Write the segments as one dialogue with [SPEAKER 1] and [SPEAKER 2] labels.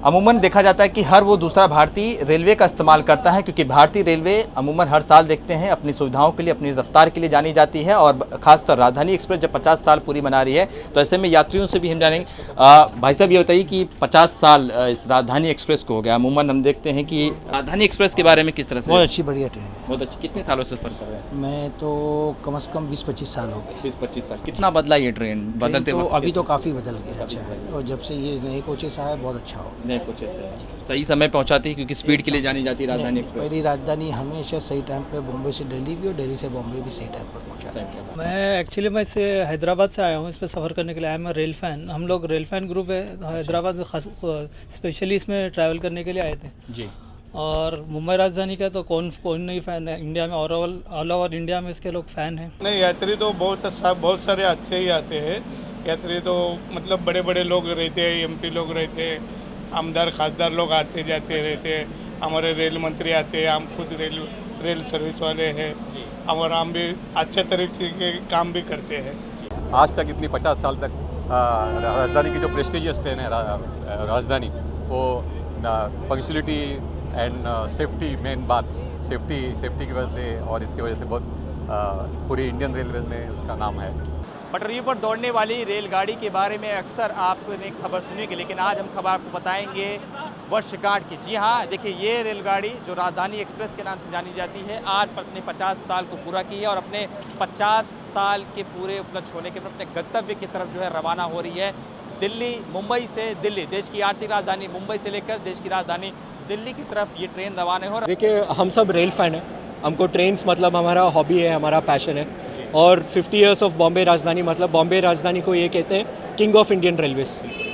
[SPEAKER 1] अमूमन देखा जाता है कि हर वो दूसरा भारतीय रेलवे का इस्तेमाल करता है, क्योंकि भारतीय रेलवे अमूमन हर साल देखते हैं अपनी सुविधाओं के लिए, अपनी रफ्तार के लिए जानी जाती है। और खासतौर राजधानी एक्सप्रेस जब 50 साल पूरी मना रही है तो ऐसे में यात्रियों से भी हम जानेंगे। भाई साहब, ये बताइए कि 50 साल इस राजधानी एक्सप्रेस को हो गया। अमूमन हम देखते हैं कि राजधानी एक्सप्रेस के बारे में किस तरह से?
[SPEAKER 2] बहुत अच्छी बढ़िया ट्रेन है।
[SPEAKER 1] बहुत अच्छी। कितने सालों से सफ़र कर रहे हैं?
[SPEAKER 2] मैं तो कम से कम 20-25 साल हो गए।
[SPEAKER 1] 20-25 साल। कितना बदला ये ट्रेन बदलते
[SPEAKER 2] तो
[SPEAKER 1] वक्त?
[SPEAKER 2] अभी तो काफ़ी बदल गया, अच्छा है। और जब से ये नए कोचेस आए बहुत अच्छा हो गया।
[SPEAKER 1] नए कोचेस से सही समय पहुंचाती है, क्योंकि स्पीड के लिए जानी जाती है राजधानी एक्सप्रेस।
[SPEAKER 2] पहली राजधानी हमेशा सही टाइम पे बॉम्बे से दिल्ली भी और दिल्ली से बॉम्बे भी सही टाइम पर पहुंचाती है।
[SPEAKER 3] मैं इसे हैदराबाद से आया हूँ इस पर सफ़र करने के लिए। I am rail fan. हम लोग रेल फ़ैन ग्रुप है हैदराबाद से, स्पेशली इसमें ट्रैवल करने के लिए आए थे जी। और मुंबई राजधानी का तो कौन नहीं फ़ैन है इंडिया में, ऑल ओवर इंडिया में इसके लोग फ़ैन हैं।
[SPEAKER 4] नहीं, यात्री तो बहुत सारे अच्छे ही आते हैं। यात्री तो मतलब बड़े बड़े लोग रहते हैं, एमपी लोग रहते हैं, आमदार खासदार लोग आते जाते रहते हैं। हमारे रेल मंत्री आते हैं, हम खुद रेल सर्विस वाले हैं और हम भी अच्छे तरीके के काम भी करते हैं।
[SPEAKER 5] आज तक इतनी 50 साल तक राजधानी की जो प्रेस्टिजियस ट्रेन है राजधानी, वो पंक्चुअलिटी एंड सेफ्टी, मेन बात सेफ्टी की वजह से और इसकी वजह से बहुत पूरी इंडियन रेलवे में उसका नाम है।
[SPEAKER 1] पटरियों पर दौड़ने वाली रेलगाड़ी के बारे में अक्सर आपने खबर सुनी की, लेकिन आज हम खबर आपको बताएंगे वर्षगांठ की। जी हाँ, देखिए ये रेलगाड़ी जो राजधानी एक्सप्रेस के नाम से जानी जाती है, आज अपने 50 साल को पूरा की है और अपने 50 साल के पूरे उपलक्ष्य होने के बाद अपने गंतव्य की तरफ जो है रवाना हो रही है। दिल्ली, मुंबई से दिल्ली, देश की आर्थिक राजधानी मुंबई से लेकर देश की राजधानी दिल्ली की तरफ ये ट्रेन रवाना हो रहा है।
[SPEAKER 6] देखिए, हम सब रेल फ़ैन हैं। हमको ट्रेन्स मतलब हमारा हॉबी है, हमारा पैशन है। और 50 इयर्स ऑफ बॉम्बे राजधानी, मतलब बॉम्बे राजधानी को ये कहते हैं किंग ऑफ इंडियन रेलवेज।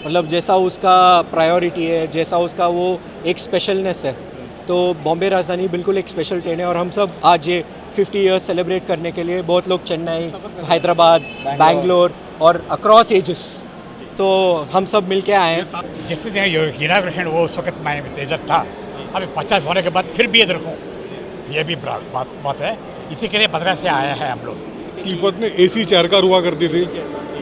[SPEAKER 6] मतलब जैसा उसका प्रायोरिटी है, जैसा उसका वो एक स्पेशलनेस है, तो बॉम्बे राजधानी बिल्कुल एक स्पेशल ट्रेन है। और हम सब आज ये 50 इयर्स सेलिब्रेट करने के लिए बहुत लोग चेन्नई, हैदराबाद, बैंगलोर और अक्रॉस एजेस, तो हम सब मिल के आए हैं।
[SPEAKER 7] जैसे इनाग्रेशन वो उस वक्त मैं इधर था, अभी 50 होने के बाद फिर भी इधर हूँ, ये भी बात है। इसी के लिए 15 से आया है हम लोग।
[SPEAKER 8] स्लीपर में एसी चेयर कार हुआ करती थी,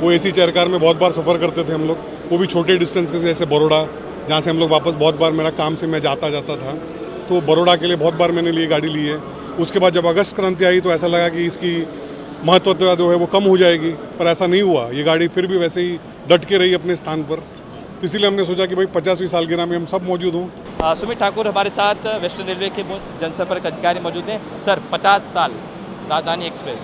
[SPEAKER 8] वो एसी चेयर कार में बहुत बार सफ़र करते थे हम लोग, वो भी छोटे डिस्टेंस के, जैसे बड़ौदा, जहाँ से हम लोग वापस बहुत बार, मेरा काम से मैं जाता था, तो बड़ौदा के लिए बहुत बार मैंने लिए गाड़ी ली है। उसके बाद जब अगस्त क्रांति आई तो ऐसा लगा कि इसकी महत्वता जो है वो कम हो जाएगी, पर ऐसा नहीं हुआ। ये गाड़ी फिर भी वैसे ही डट के रही अपने स्थान पर, इसीलिए हमने सोचा कि भाई 50वीं सालगिरह में हम सब मौजूद हों।
[SPEAKER 1] सुमित ठाकुर हमारे साथ वेस्टर्न रेलवे के जनसंपर्क अधिकारी मौजूद हैं। सर, 50 साल राजधानी एक्सप्रेस,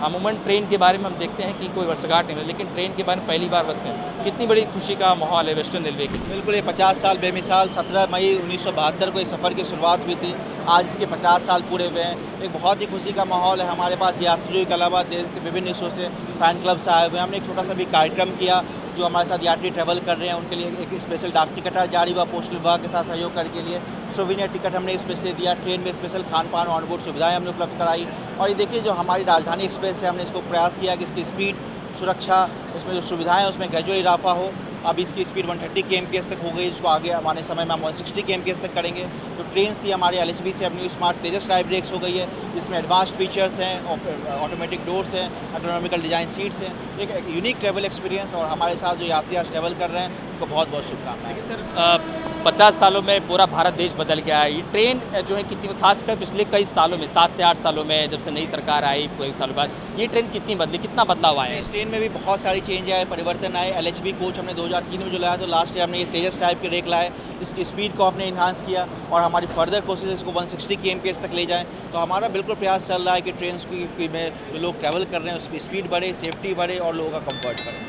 [SPEAKER 1] अमूमन ट्रेन के बारे में हम देखते हैं कि कोई वर्षगांठ नहीं है, लेकिन ट्रेन के बारे में पहली बार बस गए, कितनी बड़ी खुशी का माहौल है वेस्टर्न रेलवे के लिए?
[SPEAKER 9] बिल्कुल, ये 50 साल बेमिसाल। 17 मई 1972 को इस सफ़र की शुरुआत हुई थी, आज इसके 50 साल पूरे हुए हैं। एक बहुत ही खुशी का माहौल है। हमारे पास यात्रियों के अलावा देश के विभिन्न हिस्सों से फ़ैन क्लब से आए हुए हैं। हमने एक छोटा सा भी कार्यक्रम किया, जो हमारे साथ यात्री ट्रैवल कर रहे हैं उनके लिए एक स्पेशल डाक टिकट जारी हुआ पोस्टल विभाग के साथ सहयोग करने के लिए। सोविनियर टिकट हमने स्पेशली दिया, ट्रेन में स्पेशल खान पान और ऑनबोर्ड सुविधाएं हमने उपलब्ध कराई। और ये देखिए, जो हमारी राजधानी एक्सप्रेस है, हमने इसको प्रयास किया कि इसकी स्पीड, सुरक्षा, उसमें जो सुविधाएं हैं उसमें ग्रेजुअल इजाफा हो। अब इसकी स्पीड 130 kmph तक हो गई, इसको आगे आने समय में हम 160 kmph तक करेंगे। तो ट्रेन्स थी हमारे LHB से अब न्यू स्मार्ट तेजस टाइप ब्रेक्स हो गई है, जिसमें एडवांस्ड फीचर्स हैं, ऑटोमेटिक डोर्स हैं, एग्रोनॉमिकल डिज़ाइन सीट्स हैं। एक यूनिक ट्रैवल एक्सपीरियंस। और हमारे साथ जो यात्री आज ट्रैवल कर रहे हैं उनको बहुत बहुत शुभकामनाएं।
[SPEAKER 1] 50 सालों में पूरा भारत देश बदल गया है। ये ट्रेन जो है कितनी, खासकर पिछले कई सालों में, 7 से 8 सालों में, जब से नई सरकार आई कई सालों बाद, ये ट्रेन कितनी बदली, कितना बदलाव आया है?
[SPEAKER 9] इस ट्रेन में भी बहुत सारी चेंज आए, परिवर्तन आए। LHB कोच हमने 2003 में जो लाया, तो लास्ट ईयर हमने ये तेजस टाइप के रेक लाए। इसकी स्पीड को हमने इन्हांस किया और हमारी फर्दर कोशिश इसको 160 kmph तक ले जाएँ। तो हमारा बिल्कुल प्रयास चल रहा है कि ट्रेन में जो लोग ट्रैवल कर रहे हैं उसकी स्पीड बढ़े, सेफ्टी बढ़े और लोगों का कम्फर्ट बढ़े।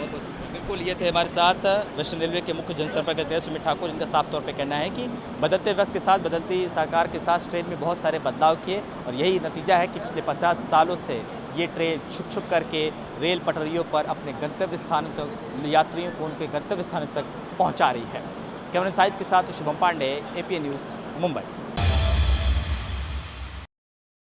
[SPEAKER 1] बिल्कुल, ये थे हमारे साथ वेस्टर्न रेलवे के मुख्य जनसंपर्क अधिकारी सुमित ठाकुर। इनका साफ तौर पे कहना है कि बदलते वक्त के साथ, बदलती सरकार के साथ ट्रेन में बहुत सारे बदलाव किए और यही नतीजा है कि पिछले 50 सालों से ये ट्रेन छुप करके रेल पटरियों पर अपने गंतव्य स्थानों तक यात्रियों को उनके गंतव्य स्थानों तक पहुँचा रही है। कैमरा साहिद के साथ शुभम पांडे, APN न्यूज़, मुंबई।